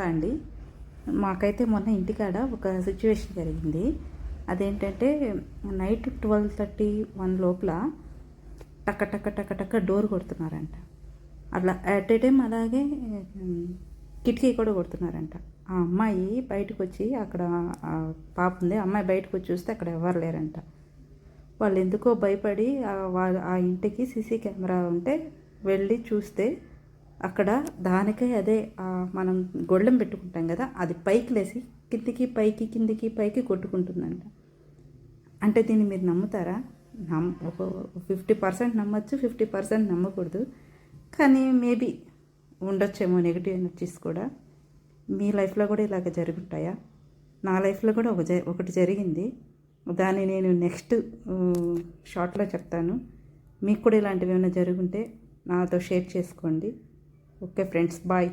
అండి, మాకైతే మొన్న ఇంటికాడ ఒక సిచ్యువేషన్ జరిగింది. అదేంటంటే నైట్ 12:30 లోపల టక్క టక్క టక్క టక్క డోర్ కొడుతున్నారంట. అట్లా అట్ ఏ టైం అలాగే కిటికీ కూడా కొడుతున్నారంట. ఆ అమ్మాయి బయటకు వచ్చి అక్కడ పాప ఉంది, అమ్మాయి బయటకు వచ్చి చూస్తే అక్కడ ఎవరు లేరంట. వాళ్ళు ఎందుకో భయపడి ఆ ఇంటికి సీసీ కెమెరా ఉంటే వెళ్ళి చూస్తే అక్కడ దానికే అదే మనం గొళ్ళెం పెట్టుకుంటాం కదా, అది పైకి లేసి కిందికి పైకి కిందికి పైకి కొట్టుకుంటుందంట. అంటే దీన్ని మీరు నమ్ముతారా? ఒక 50% నమ్మచ్చు, 50% నమ్మకూడదు. కానీ మేబీ ఉండొచ్చేమో నెగిటివ్ ఎనర్జీస్ కూడా. మీ లైఫ్లో కూడా ఇలాగ జరుగుంటాయా? నా లైఫ్లో కూడా ఒకటి జరిగింది. దాన్ని నేను నెక్స్ట్ షార్ట్లో చెప్తాను. మీకు కూడా ఇలాంటివి ఏమైనా జరుగుంటే నాతో షేర్ చేసుకోండి. Okay friends, bye.